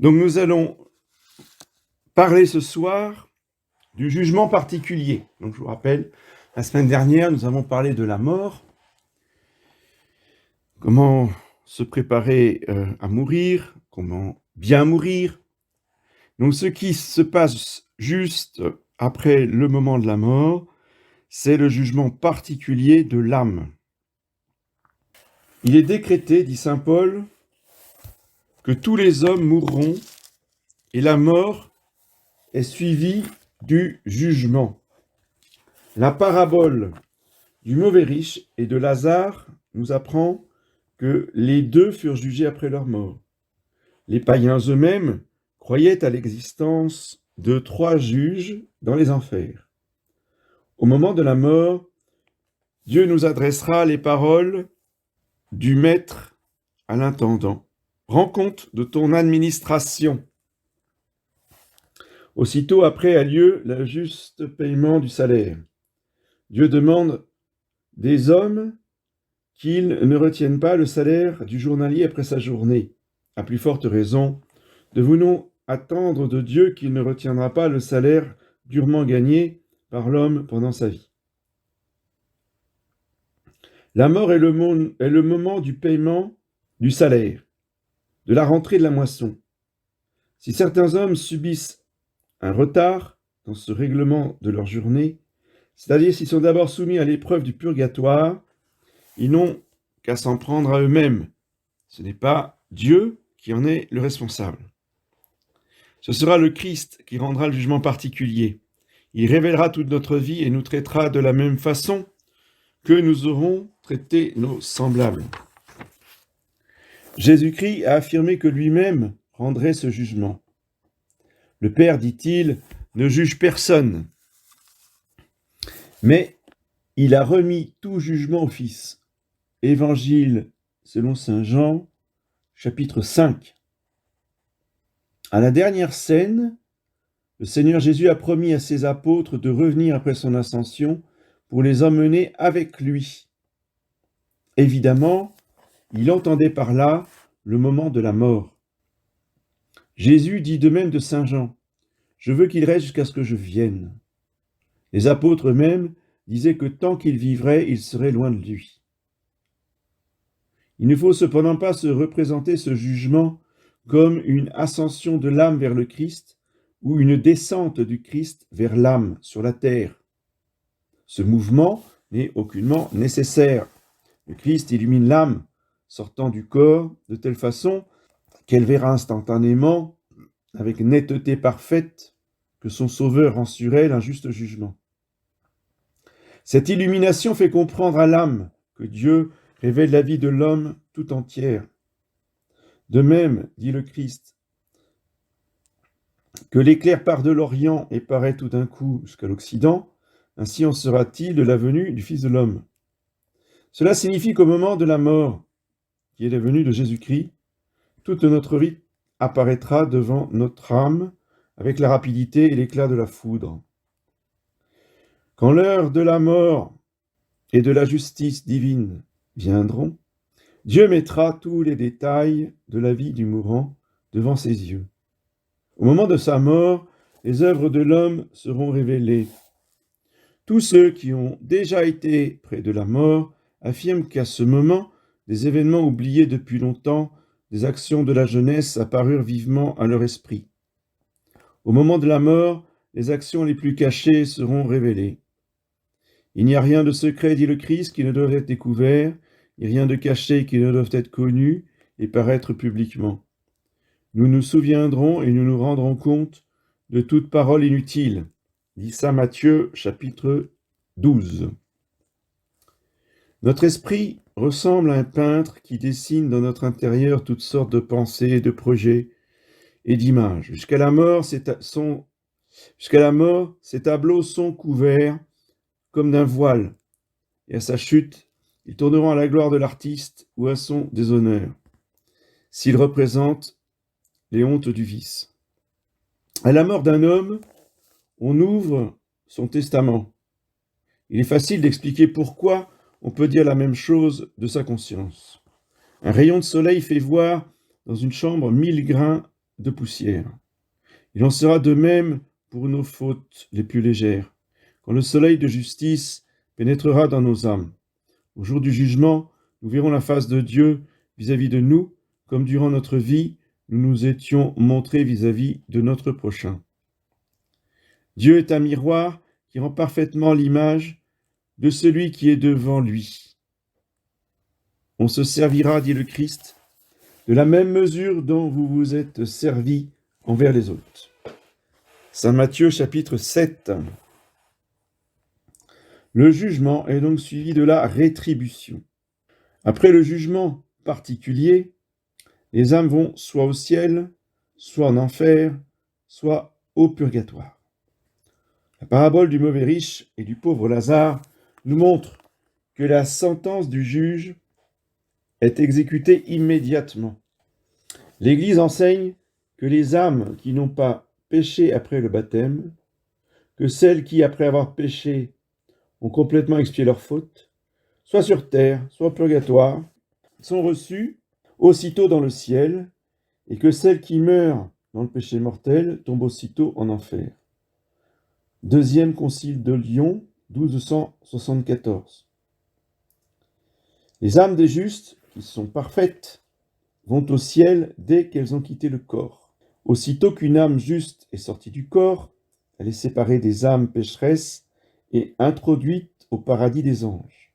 Donc nous allons parler ce soir du jugement particulier. Donc je vous rappelle, la semaine dernière, nous avons parlé de la mort, comment se préparer à mourir, comment bien mourir. Donc ce qui se passe juste après le moment de la mort, c'est le jugement particulier de l'âme. Il est décrété, dit saint Paul, que tous les hommes mourront et la mort est suivie du jugement. La parabole du mauvais riche et de Lazare nous apprend que les deux furent jugés après leur mort. Les païens eux-mêmes croyaient à l'existence de 3 juges dans les enfers. Au moment de la mort, Dieu nous adressera les paroles du maître à l'intendant. Rends compte de ton administration. Aussitôt après a lieu le juste paiement du salaire. Dieu demande des hommes qu'ils ne retiennent pas le salaire du journalier après sa journée. À plus forte raison, devons-nous attendre de Dieu qu'il ne retiendra pas le salaire durement gagné par l'homme pendant sa vie. La mort est le moment du paiement du salaire, de la rentrée de la moisson. Si certains hommes subissent un retard dans ce règlement de leur journée, c'est-à-dire s'ils sont d'abord soumis à l'épreuve du purgatoire, ils n'ont qu'à s'en prendre à eux-mêmes. Ce n'est pas Dieu qui en est le responsable. Ce sera le Christ qui rendra le jugement particulier. Il révélera toute notre vie et nous traitera de la même façon que nous aurons traité nos semblables. Jésus-Christ a affirmé que lui-même rendrait ce jugement. Le Père, dit-il, ne juge personne, mais il a remis tout jugement au Fils. Évangile selon saint Jean, chapitre 5. À la dernière scène, le Seigneur Jésus a promis à ses apôtres de revenir après son ascension pour les emmener avec lui. Évidemment, il entendait par là le moment de la mort. Jésus dit de même de saint Jean, « Je veux qu'il reste jusqu'à ce que je vienne. » Les apôtres eux-mêmes disaient que tant qu'il vivrait, il serait loin de lui. Il ne faut cependant pas se représenter ce jugement comme une ascension de l'âme vers le Christ ou une descente du Christ vers l'âme sur la terre. Ce mouvement n'est aucunement nécessaire. Le Christ illumine l'âme sortant du corps de telle façon qu'elle verra instantanément, avec netteté parfaite, que son Sauveur rend sur elle un juste jugement. Cette illumination fait comprendre à l'âme que Dieu révèle la vie de l'homme tout entière. De même, dit le Christ, que l'éclair part de l'Orient et paraît tout d'un coup jusqu'à l'Occident, ainsi en sera-t-il de la venue du Fils de l'homme. Cela signifie qu'au moment de la mort, qui est la venue de Jésus-Christ, toute notre vie apparaîtra devant notre âme avec la rapidité et l'éclat de la foudre. Quand l'heure de la mort et de la justice divine viendront, Dieu mettra tous les détails de la vie du mourant devant ses yeux. Au moment de sa mort, les œuvres de l'homme seront révélées. Tous ceux qui ont déjà été près de la mort affirment qu'à ce moment, des événements oubliés depuis longtemps, des actions de la jeunesse apparurent vivement à leur esprit. Au moment de la mort, les actions les plus cachées seront révélées. Il n'y a rien de secret, dit le Christ, qui ne doit être découvert, ni rien de caché qui ne doit être connu et paraître publiquement. Nous nous souviendrons et nous nous rendrons compte de toute parole inutile, dit saint Matthieu, chapitre 12. Notre esprit ressemble à un peintre qui dessine dans notre intérieur toutes sortes de pensées, de projets et d'images. Jusqu'à la mort, ces tableaux sont couverts comme d'un voile, et à sa chute, ils tourneront à la gloire de l'artiste ou à son déshonneur, s'ils représentent les hontes du vice. À la mort d'un homme, on ouvre son testament. Il est facile d'expliquer pourquoi on peut dire la même chose de sa conscience. Un rayon de soleil fait voir dans une chambre 1000 grains de poussière. Il en sera de même pour nos fautes les plus légères, quand le soleil de justice pénétrera dans nos âmes. Au jour du jugement, nous verrons la face de Dieu vis-à-vis de nous, comme durant notre vie, nous nous étions montrés vis-à-vis de notre prochain. Dieu est un miroir qui rend parfaitement l'image de celui qui est devant lui. On se servira, dit le Christ, de la même mesure dont vous vous êtes servis envers les autres. Saint Matthieu chapitre 7. Le jugement est donc suivi de la rétribution. Après le jugement particulier, les âmes vont soit au ciel, soit en enfer, soit au purgatoire. La parabole du mauvais riche et du pauvre Lazare nous montre que la sentence du juge est exécutée immédiatement. L'Église enseigne que les âmes qui n'ont pas péché après le baptême, que celles qui, après avoir péché, ont complètement expié leurs fautes, soit sur terre, soit au purgatoire, sont reçues aussitôt dans le ciel, et que celles qui meurent dans le péché mortel tombent aussitôt en enfer. Deuxième concile de Lyon, 1274. Les âmes des justes, qui sont parfaites, vont au ciel dès qu'elles ont quitté le corps. Aussitôt qu'une âme juste est sortie du corps, elle est séparée des âmes pécheresses et introduite au paradis des anges.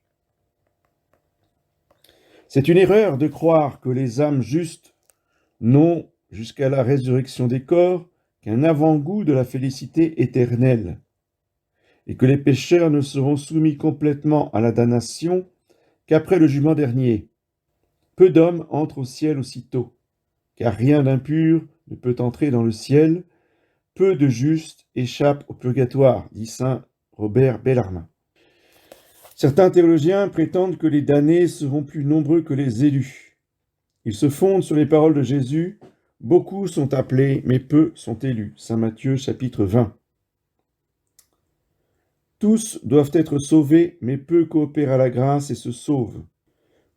C'est une erreur de croire que les âmes justes n'ont, jusqu'à la résurrection des corps, qu'un avant-goût de la félicité éternelle, et que les pécheurs ne seront soumis complètement à la damnation qu'après le jugement dernier. Peu d'hommes entrent au ciel aussitôt, car rien d'impur ne peut entrer dans le ciel. Peu de justes échappent au purgatoire, dit saint Robert Bellarmin. Certains théologiens prétendent que les damnés seront plus nombreux que les élus. Ils se fondent sur les paroles de Jésus. Beaucoup sont appelés, mais peu sont élus. Saint Matthieu, chapitre 20. Tous doivent être sauvés, mais peu coopèrent à la grâce et se sauvent.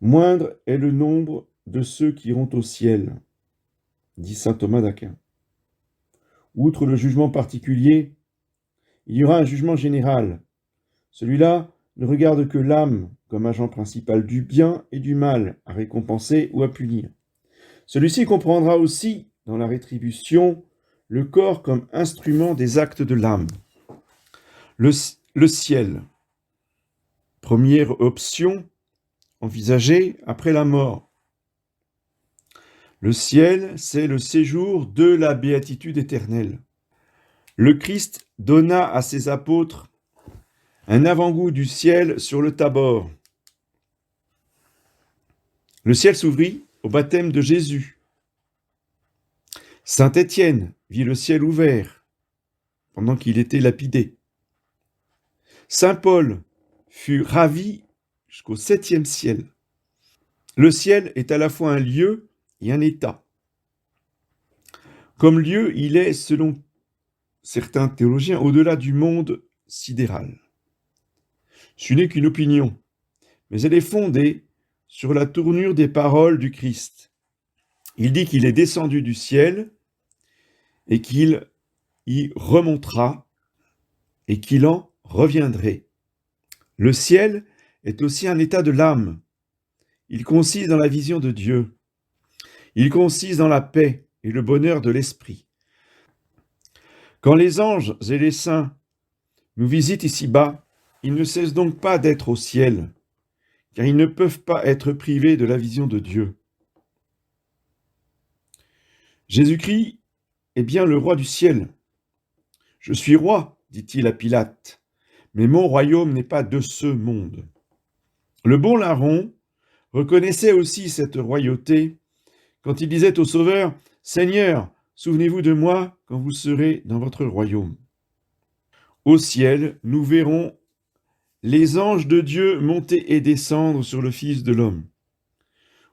Moindre est le nombre de ceux qui iront au ciel, dit saint Thomas d'Aquin. Outre le jugement particulier, il y aura un jugement général. Celui-là ne regarde que l'âme comme agent principal du bien et du mal, à récompenser ou à punir. Celui-ci comprendra aussi, dans la rétribution, le corps comme instrument des actes de l'âme. Le ciel, première option envisagée après la mort. Le ciel, c'est le séjour de la béatitude éternelle. Le Christ donna à ses apôtres un avant-goût du ciel sur le Tabor. Le ciel s'ouvrit au baptême de Jésus. Saint Étienne vit le ciel ouvert pendant qu'il était lapidé. Saint Paul fut ravi jusqu'au 7e ciel. Le ciel est à la fois un lieu et un état. Comme lieu, il est, selon certains théologiens, au-delà du monde sidéral. Ce n'est qu'une opinion, mais elle est fondée sur la tournure des paroles du Christ. Il dit qu'il est descendu du ciel et qu'il y remontera et qu'il en reviendrait. Le ciel est aussi un état de l'âme. Il consiste dans la vision de Dieu. Il consiste dans la paix et le bonheur de l'esprit. Quand les anges et les saints nous visitent ici-bas, ils ne cessent donc pas d'être au ciel, car ils ne peuvent pas être privés de la vision de Dieu. Jésus-Christ est bien le roi du ciel. « Je suis roi, dit-il à Pilate, mais mon royaume n'est pas de ce monde. » Le bon larron reconnaissait aussi cette royauté quand il disait au Sauveur « Seigneur, souvenez-vous de moi quand vous serez dans votre royaume. » Au ciel, nous verrons les anges de Dieu monter et descendre sur le Fils de l'homme.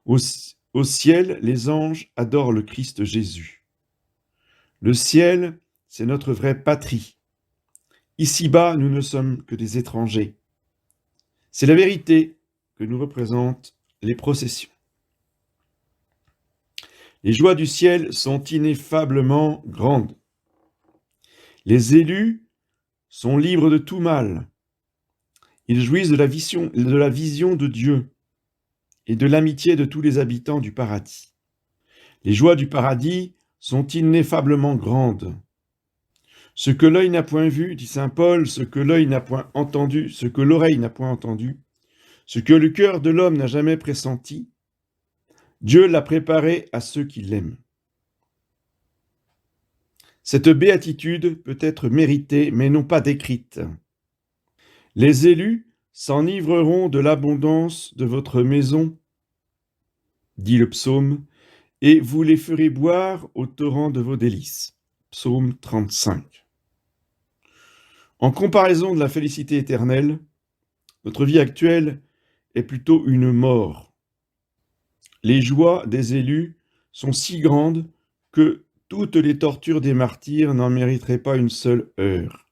Au ciel, les anges adorent le Christ Jésus. Le ciel, c'est notre vraie patrie. Ici-bas, nous ne sommes que des étrangers. C'est la vérité que nous représentent les processions. Les joies du ciel sont ineffablement grandes. Les élus sont libres de tout mal. Ils jouissent de la vision de Dieu et de l'amitié de tous les habitants du paradis. Les joies du paradis sont ineffablement grandes. Ce que l'œil n'a point vu, dit saint Paul, ce que l'œil n'a point entendu, ce que l'oreille n'a point entendu, ce que le cœur de l'homme n'a jamais pressenti, Dieu l'a préparé à ceux qui l'aiment. Cette béatitude peut être méritée, mais non pas décrite. Les élus s'enivreront de l'abondance de votre maison, dit le psaume, et vous les ferez boire au torrent de vos délices. Psaume 35. En comparaison de la félicité éternelle, notre vie actuelle est plutôt une mort. Les joies des élus sont si grandes que toutes les tortures des martyrs n'en mériteraient pas une seule heure.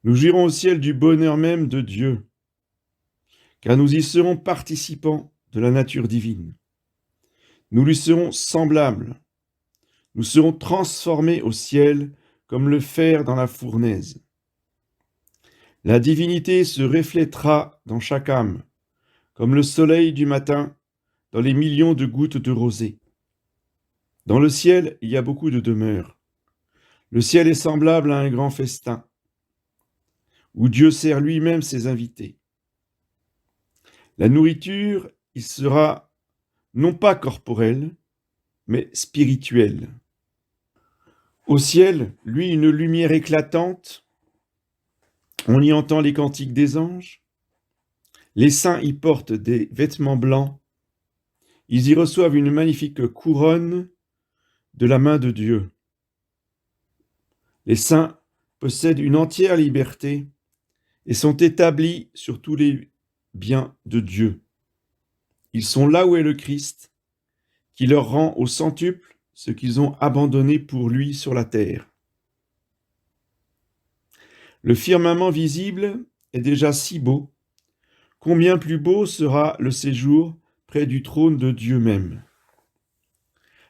Nous jouirons au ciel du bonheur même de Dieu, car nous y serons participants de la nature divine. Nous lui serons semblables. Nous serons transformés au ciel comme le fer dans la fournaise. La divinité se reflètera dans chaque âme, comme le soleil du matin dans les millions de gouttes de rosée. Dans le ciel, il y a beaucoup de demeures. Le ciel est semblable à un grand festin, où Dieu sert lui-même ses invités. La nourriture, il sera non pas corporelle, mais spirituelle. Au ciel, lui, une lumière éclatante, on y entend les cantiques des anges, les saints y portent des vêtements blancs, ils y reçoivent une magnifique couronne de la main de Dieu. Les saints possèdent une entière liberté et sont établis sur tous les biens de Dieu. Ils sont là où est le Christ, qui leur rend au centuple ce qu'ils ont abandonné pour lui sur la terre. Le firmament visible est déjà si beau, combien plus beau sera le séjour près du trône de Dieu même.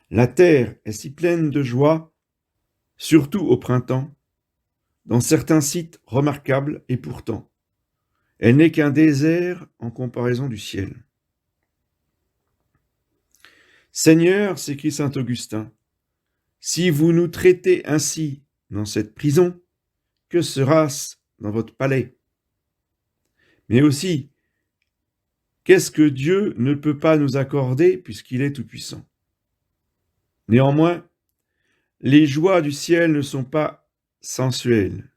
La terre est si pleine de joie, surtout au printemps, dans certains sites remarquables, et pourtant, elle n'est qu'un désert en comparaison du ciel. Seigneur, s'écrie saint Augustin, si vous nous traitez ainsi dans cette prison, que sera-ce dans votre palais? Mais aussi, qu'est-ce que Dieu ne peut pas nous accorder puisqu'il est tout-puissant? Néanmoins, les joies du ciel ne sont pas sensuelles,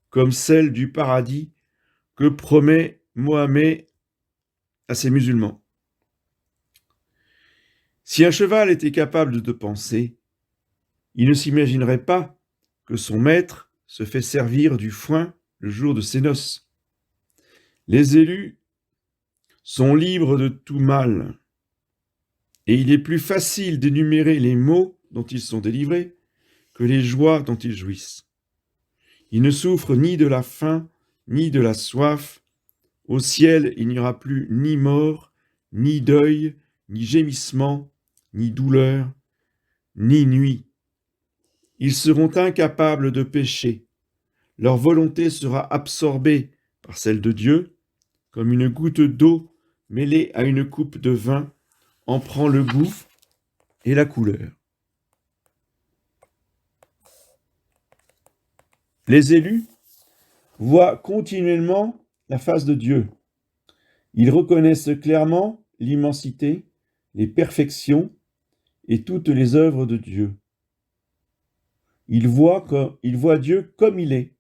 comme celles du paradis que promet Mohammed à ses musulmans. Si un cheval était capable de penser, il ne s'imaginerait pas que son maître se fait servir du foin le jour de ses noces. Les élus sont libres de tout mal, et il est plus facile d'énumérer les maux dont ils sont délivrés que les joies dont ils jouissent. Ils ne souffrent ni de la faim, ni de la soif. Au ciel, il n'y aura plus ni mort, ni deuil, ni gémissement, ni douleur, ni nuit. Ils seront incapables de pécher. Leur volonté sera absorbée par celle de Dieu, comme une goutte d'eau mêlée à une coupe de vin en prend le goût et la couleur. Les élus voient continuellement la face de Dieu. Ils reconnaissent clairement l'immensité, les perfections et toutes les œuvres de Dieu. Ils voient Dieu comme il est.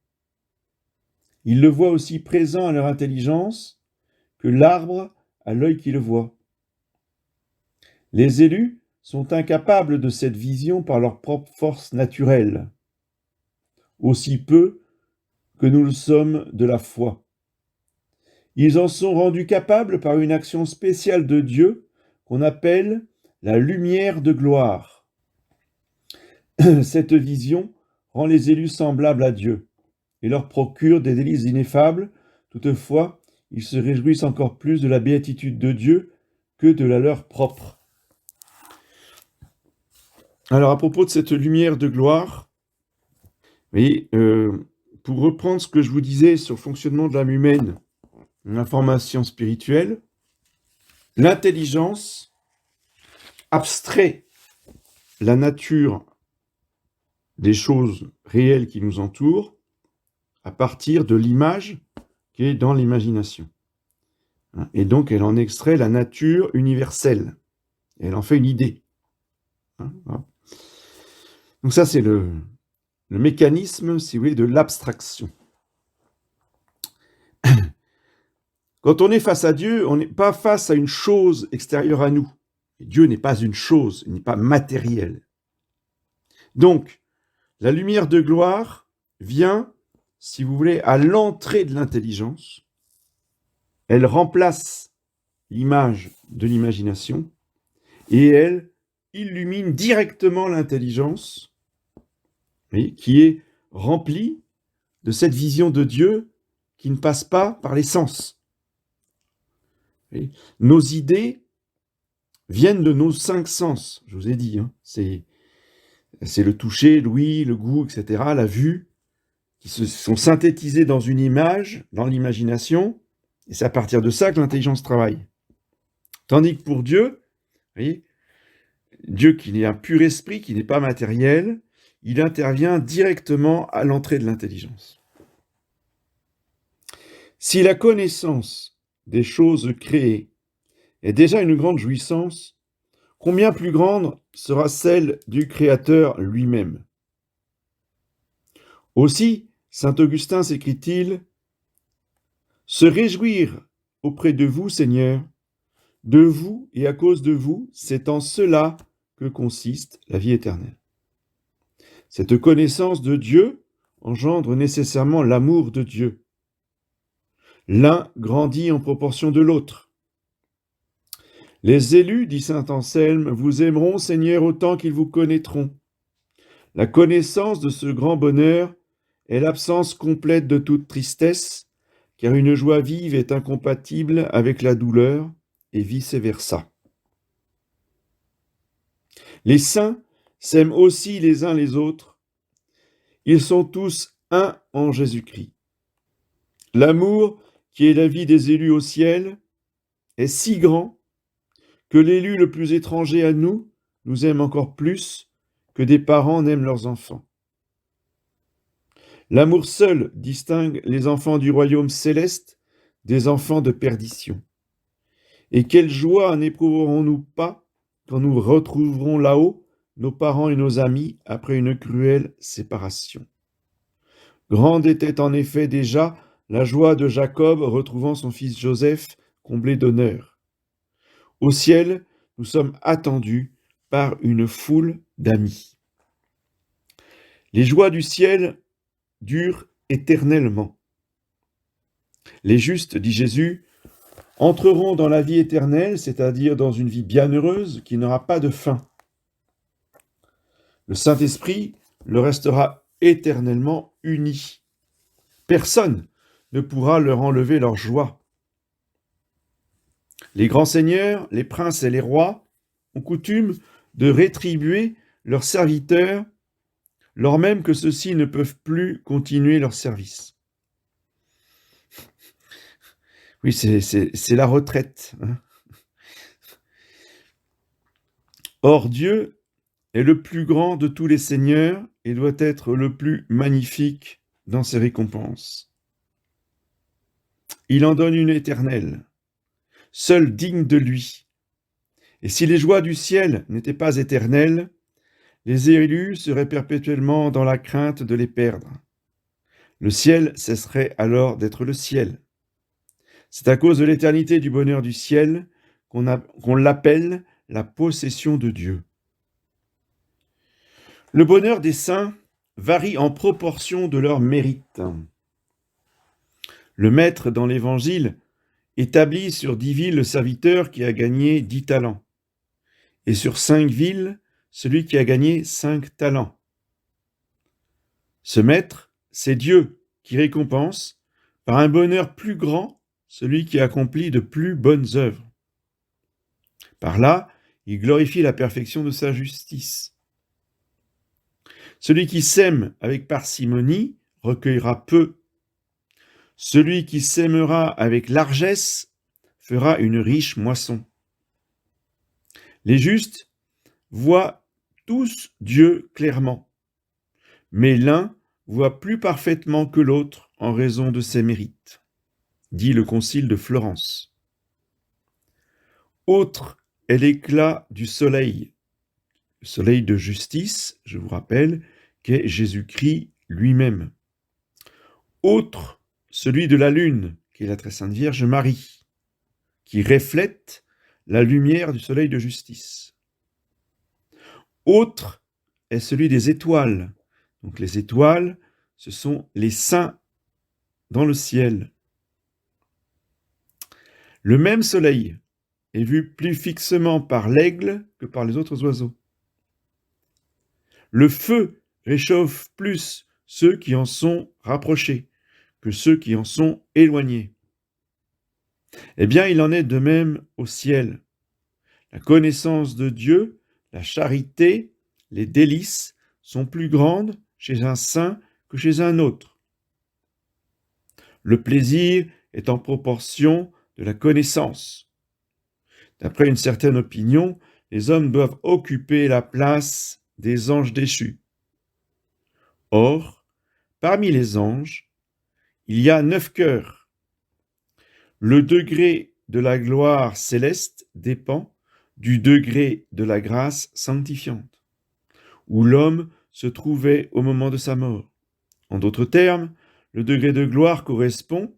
Ils le voient aussi présent à leur intelligence que l'arbre à l'œil qui le voit. Les élus sont incapables de cette vision par leur propre force naturelle, aussi peu que nous le sommes de la foi. Ils en sont rendus capables par une action spéciale de Dieu qu'on appelle la lumière de gloire. Cette vision rend les élus semblables à Dieu et leur procure des délices ineffables. Toutefois, ils se réjouissent encore plus de la béatitude de Dieu que de la leur propre. Alors, à propos de cette lumière de gloire, vous voyez, pour reprendre ce que je vous disais sur le fonctionnement de l'âme humaine, l'information spirituelle, l'intelligence abstrait la nature des choses réelles qui nous entourent à partir de l'image qui est dans l'imagination. Et donc, elle en extrait la nature universelle. Et elle en fait une idée. Voilà. Donc ça, c'est le mécanisme, si vous voulez, de l'abstraction. Quand on est face à Dieu, on n'est pas face à une chose extérieure à nous. Dieu n'est pas une chose, il n'est pas matériel. Donc, la lumière de gloire vient, si vous voulez, à l'entrée de l'intelligence. Elle remplace l'image de l'imagination et elle illumine directement l'intelligence, qui est remplie de cette vision de Dieu qui ne passe pas par les sens. Nos idées viennent de nos 5 sens, je vous ai dit, c'est le toucher, l'ouïe, le goût, etc., la vue, qui se sont synthétisés dans une image, dans l'imagination, et c'est à partir de ça que l'intelligence travaille. Tandis que pour Dieu, vous voyez, Dieu qui est un pur esprit, qui n'est pas matériel, il intervient directement à l'entrée de l'intelligence. Si la connaissance des choses créées est déjà une grande jouissance, combien plus grande sera celle du Créateur lui-même? Aussi, saint Augustin s'écrit-il, « Se réjouir auprès de vous, Seigneur, de vous et à cause de vous, c'est en cela que consiste la vie éternelle. » Cette connaissance de Dieu engendre nécessairement l'amour de Dieu. L'un grandit en proportion de l'autre. Les élus, dit saint Anselme, vous aimeront, Seigneur, autant qu'ils vous connaîtront. La connaissance de ce grand bonheur est l'absence complète de toute tristesse, car une joie vive est incompatible avec la douleur, et vice-versa. Les saints s'aiment aussi les uns les autres. Ils sont tous un en Jésus-Christ. L'amour, qui est la vie des élus au ciel, est si grand que l'élu le plus étranger à nous nous aime encore plus que des parents n'aiment leurs enfants. L'amour seul distingue les enfants du royaume céleste des enfants de perdition. Et quelle joie n'éprouverons-nous pas quand nous retrouverons là-haut nos parents et nos amis après une cruelle séparation. Grande était en effet déjà la joie de Jacob retrouvant son fils Joseph comblé d'honneur. Au ciel, nous sommes attendus par une foule d'amis. Les joies du ciel durent éternellement. Les justes, dit Jésus, entreront dans la vie éternelle, c'est-à-dire dans une vie bienheureuse qui n'aura pas de fin. Le Saint-Esprit le restera éternellement uni. Personne ne pourra leur enlever leur joie. Les grands seigneurs, les princes et les rois ont coutume de rétribuer leurs serviteurs, lors même que ceux-ci ne peuvent plus continuer leur service. Oui, c'est la retraite. Or, Dieu est le plus grand de tous les seigneurs et doit être le plus magnifique dans ses récompenses. Il en donne une éternelle, seul digne de lui. Et si les joies du ciel n'étaient pas éternelles, les élus seraient perpétuellement dans la crainte de les perdre. Le ciel cesserait alors d'être le ciel. C'est à cause de l'éternité du bonheur du ciel qu'on l'appelle la possession de Dieu. Le bonheur des saints varie en proportion de leur mérite. Le maître dans l'Évangile établit sur 10 villes le serviteur qui a gagné 10 talents, et sur 5 villes, celui qui a gagné 5 talents. Ce maître, c'est Dieu qui récompense par un bonheur plus grand celui qui accomplit de plus bonnes œuvres. Par là, il glorifie la perfection de sa justice. Celui qui sème avec parcimonie recueillera peu. Celui qui sèmera avec largesse fera une riche moisson. Les justes voient tous Dieu clairement, mais l'un voit plus parfaitement que l'autre en raison de ses mérites, dit le concile de Florence. Autre est l'éclat du soleil, le soleil de justice, je vous rappelle, qu'est Jésus-Christ lui-même. Autre, celui de la lune, qui est la très sainte Vierge Marie, qui reflète la lumière du soleil de justice. Autre est celui des étoiles. Donc les étoiles, ce sont les saints dans le ciel. Le même soleil est vu plus fixement par l'aigle que par les autres oiseaux. Le feu réchauffe plus ceux qui en sont rapprochés que ceux qui en sont éloignés. Eh bien, il en est de même au ciel. La connaissance de Dieu, la charité, les délices sont plus grandes chez un saint que chez un autre. Le plaisir est en proportion de la connaissance. D'après une certaine opinion, les hommes doivent occuper la place des anges déchus. Or, parmi les anges, il y a 9 cœurs. Le degré de la gloire céleste dépend du degré de la grâce sanctifiante, où l'homme se trouvait au moment de sa mort. En d'autres termes, le degré de gloire correspond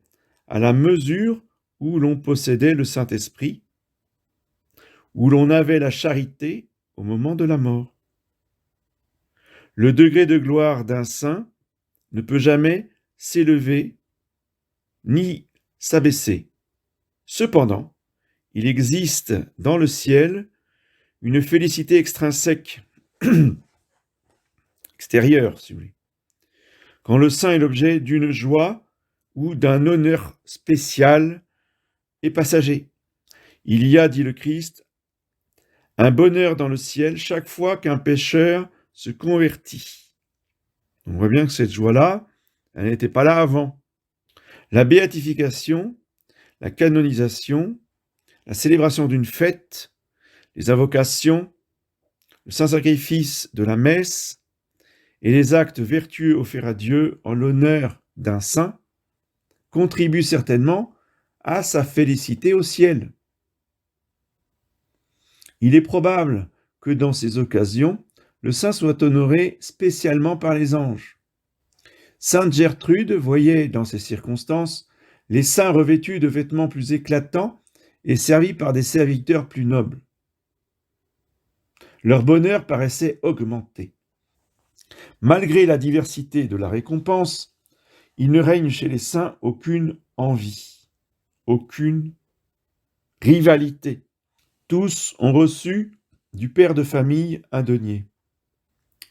à la mesure où l'on possédait le Saint-Esprit, où l'on avait la charité au moment de la mort. Le degré de gloire d'un saint ne peut jamais s'élever ni s'abaisser. Cependant, il existe dans le ciel une félicité extrinsèque, extérieure, si vous voulez, quand le saint est l'objet d'une joie ou d'un honneur spécial et passager. Il y a, dit le Christ, un bonheur dans le ciel chaque fois qu'un pécheur se convertit. On voit bien que cette joie-là, elle n'était pas là avant. La béatification, la canonisation, la célébration d'une fête, les invocations, le saint sacrifice de la messe et les actes vertueux offerts à Dieu en l'honneur d'un saint contribuent certainement à sa félicité au ciel. Il est probable que dans ces occasions, le saint soit honoré spécialement par les anges. Sainte Gertrude voyait dans ces circonstances les saints revêtus de vêtements plus éclatants et servis par des serviteurs plus nobles. Leur bonheur paraissait augmenter. Malgré la diversité de la récompense, il ne règne chez les saints aucune envie, aucune rivalité. Tous ont reçu du père de famille un denier.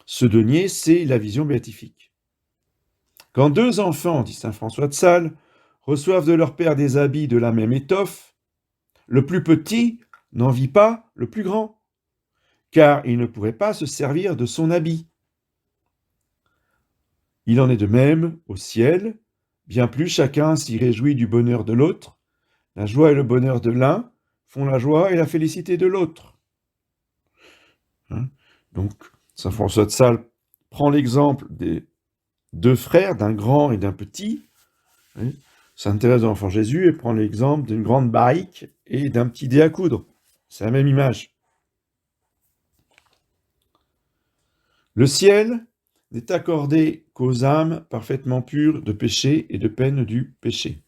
Ce denier, c'est la vision béatifique. Quand 2 enfants, dit saint François de Sales, reçoivent de leur père des habits de la même étoffe, le plus petit n'envie pas le plus grand, car il ne pourrait pas se servir de son habit. Il en est de même au ciel, bien plus chacun s'y réjouit du bonheur de l'autre. La joie et le bonheur de l'un font la joie et la félicité de l'autre. Donc, saint François de Sales prend l'exemple des 2 frères, d'un grand et d'un petit. Sainte Thérèse de l'Enfant Jésus, elle prend l'exemple d'une grande barrique et d'un petit dé à coudre. C'est la même image. Le ciel n'est accordé qu'aux âmes parfaitement pures de péché et de peine du péché.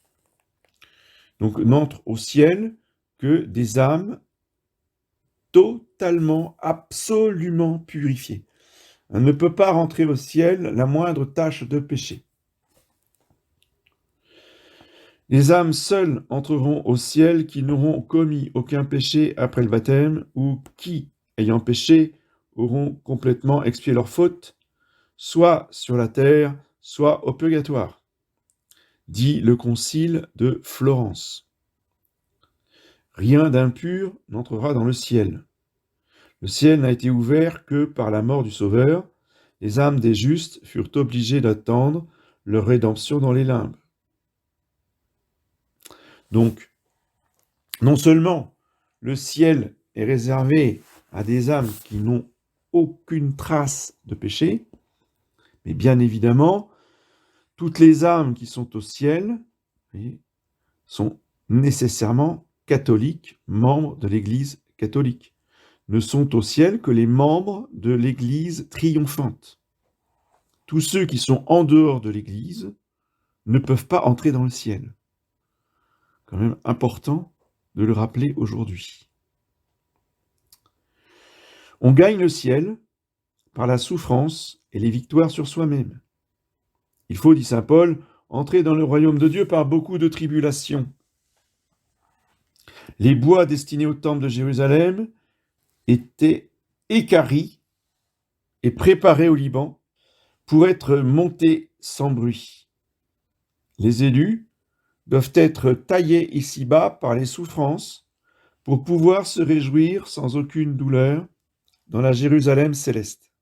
Donc n'entre au ciel que des âmes totalement, absolument purifiées. On ne peut pas rentrer au ciel la moindre tache de péché. Les âmes seules entreront au ciel qui n'auront commis aucun péché après le baptême ou qui, ayant péché, auront complètement expié leur faute, soit sur la terre, soit au purgatoire, dit le concile de Florence. Rien d'impur n'entrera dans le ciel. Le ciel n'a été ouvert que par la mort du Sauveur, les âmes des justes furent obligées d'attendre leur rédemption dans les limbes. Donc, non seulement le ciel est réservé à des âmes qui n'ont aucune trace de péché, mais bien évidemment, toutes les âmes qui sont au ciel sont nécessairement catholiques, membres de l'Église catholique. Ne sont au ciel que les membres de l'Église triomphante. Tous ceux qui sont en dehors de l'Église ne peuvent pas entrer dans le ciel. Quand même important de le rappeler aujourd'hui. On gagne le ciel par la souffrance et les victoires sur soi-même. Il faut, dit saint Paul, entrer dans le royaume de Dieu par beaucoup de tribulations. Les bois destinés au temple de Jérusalem étaient équarris et préparés au Liban pour être montés sans bruit. Les élus doivent être taillés ici-bas par les souffrances pour pouvoir se réjouir sans aucune douleur dans la Jérusalem céleste.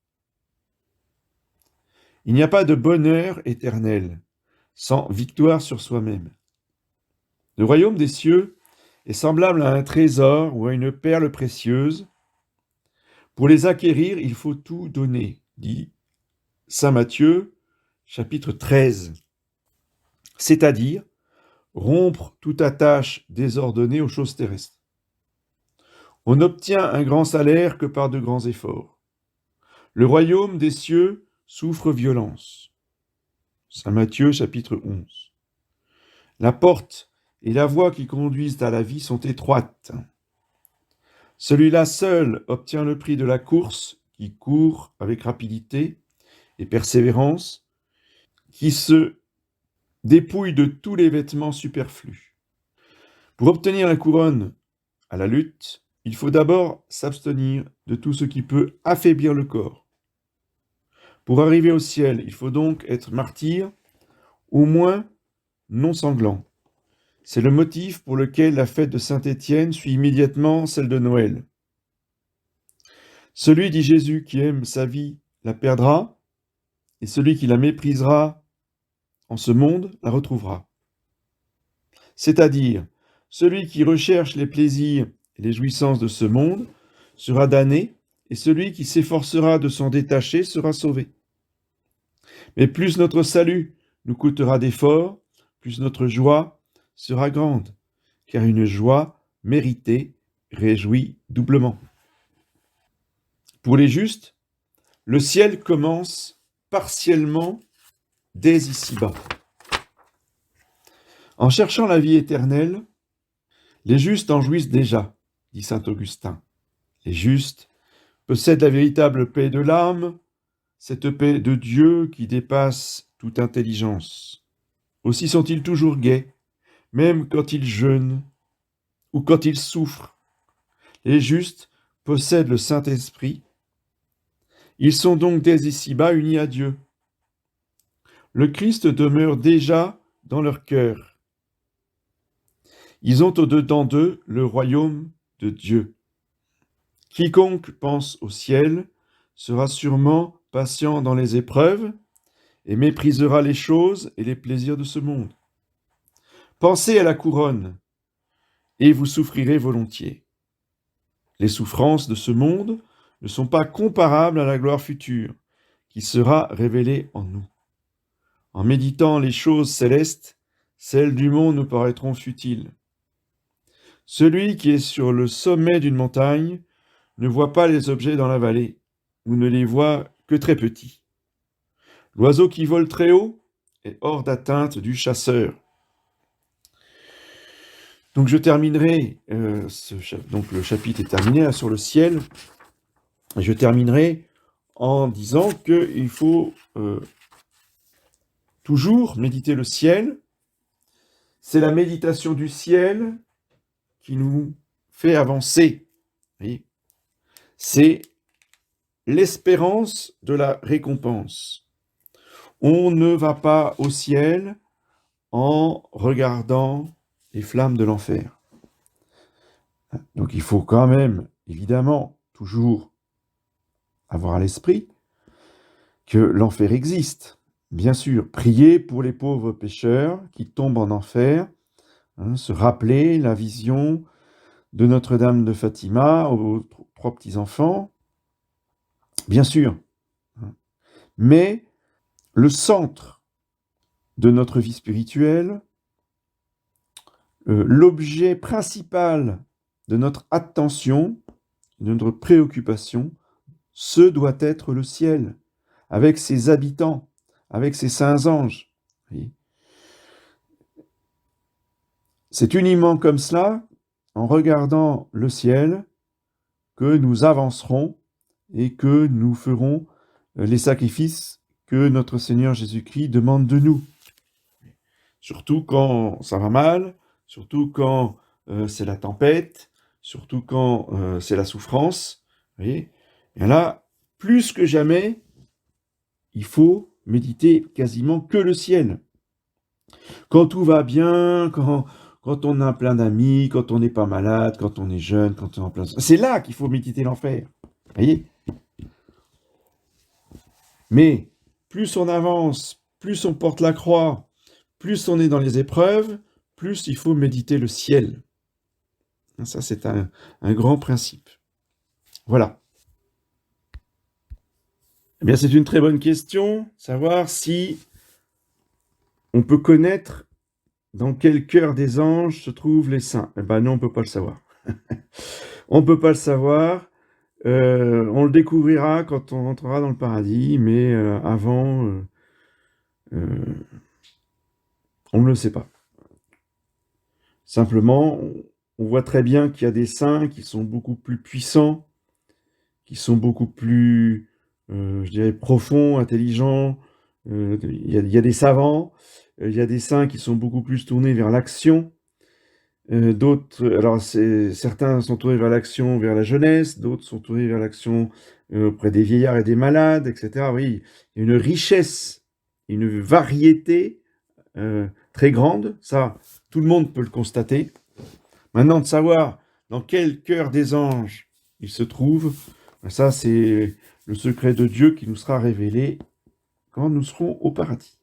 Il n'y a pas de bonheur éternel sans victoire sur soi-même. Le royaume des cieux est semblable à un trésor ou à une perle précieuse. Pour les acquérir, il faut tout donner, dit saint Matthieu, chapitre 13. C'est-à-dire rompre toute attache désordonnée aux choses terrestres. On n'obtient un grand salaire que par de grands efforts. Le royaume des cieux souffre violence. Saint Matthieu, chapitre 11. La porte et la voie qui conduisent à la vie sont étroites. Celui-là seul obtient le prix de la course, qui court avec rapidité et persévérance, qui se dépouille de tous les vêtements superflus. Pour obtenir la couronne à la lutte, il faut d'abord s'abstenir de tout ce qui peut affaiblir le corps. Pour arriver au ciel, il faut donc être martyr, au moins non sanglant. C'est le motif pour lequel la fête de Saint-Étienne suit immédiatement celle de Noël. Celui, dit Jésus, qui aime sa vie la perdra, et celui qui la méprisera en ce monde la retrouvera. C'est-à-dire, celui qui recherche les plaisirs et les jouissances de ce monde sera damné, et celui qui s'efforcera de s'en détacher sera sauvé. Mais plus notre salut nous coûtera d'efforts, plus notre joie sera grande, car une joie méritée réjouit doublement. Pour les justes, le ciel commence partiellement dès ici-bas. En cherchant la vie éternelle, les justes en jouissent déjà, dit saint Augustin. Les justes possèdent la véritable paix de l'âme, cette paix de Dieu qui dépasse toute intelligence. Aussi sont-ils toujours gais, même quand ils jeûnent ou quand ils souffrent. Les justes possèdent le Saint-Esprit. Ils sont donc dès ici-bas unis à Dieu. Le Christ demeure déjà dans leur cœur. Ils ont au-dedans d'eux le royaume de Dieu. Quiconque pense au ciel sera sûrement patient dans les épreuves et méprisera les choses et les plaisirs de ce monde. Pensez à la couronne et vous souffrirez volontiers. Les souffrances de ce monde ne sont pas comparables à la gloire future qui sera révélée en nous. En méditant les choses célestes, celles du monde nous paraîtront futiles. Celui qui est sur le sommet d'une montagne ne voit pas les objets dans la vallée, ou ne les voit que très petits. L'oiseau qui vole très haut est hors d'atteinte du chasseur. Donc je terminerai, donc le chapitre est terminé là, sur le ciel. Je terminerai en disant qu'il faut toujours méditer le ciel. C'est la méditation du ciel qui nous fait avancer. Oui. C'est l'espérance de la récompense. On ne va pas au ciel en regardant les flammes de l'enfer. Donc il faut quand même, évidemment, toujours avoir à l'esprit que l'enfer existe, bien sûr. Prier pour les pauvres pécheurs qui tombent en enfer, se rappeler la vision de Notre-Dame de Fatima aux 3 petits-enfants, bien sûr. Mais le centre de notre vie spirituelle, l'objet principal de notre attention, de notre préoccupation, ce doit être le ciel, avec ses habitants, avec ses saints anges. Oui. C'est uniquement comme cela, en regardant le ciel, que nous avancerons et que nous ferons les sacrifices que notre Seigneur Jésus-Christ demande de nous. Surtout quand ça va mal, surtout quand c'est la tempête, surtout quand c'est la souffrance. Vous voyez ? Et là, plus que jamais, il faut méditer quasiment que le ciel. Quand tout va bien, quand on a plein d'amis, quand on n'est pas malade, quand on est jeune, quand on est en plein... C'est là qu'il faut méditer l'enfer. Vous voyez ? Mais plus on avance, plus on porte la croix, plus on est dans les épreuves, plus il faut méditer le ciel. Ça, c'est un grand principe. Voilà. Eh bien, c'est une très bonne question, savoir si on peut connaître dans quel cœur des anges se trouvent les saints. Eh bien non, on ne peut pas le savoir. On ne peut pas le savoir. On le découvrira quand on rentrera dans le paradis, mais avant, on ne le sait pas. Simplement, on voit très bien qu'il y a des saints qui sont beaucoup plus puissants, qui sont beaucoup plus, je dirais, profonds, intelligents. Il y a des savants, il y a des saints qui sont beaucoup plus tournés vers l'action. D'autres, alors certains sont tournés vers l'action, vers la jeunesse, d'autres sont tournés vers l'action auprès des vieillards et des malades, etc. Oui, il y a une richesse, une variété très grande, ça, tout le monde peut le constater. Maintenant, de savoir dans quel cœur des anges il se trouve, ça, c'est le secret de Dieu qui nous sera révélé quand nous serons au paradis.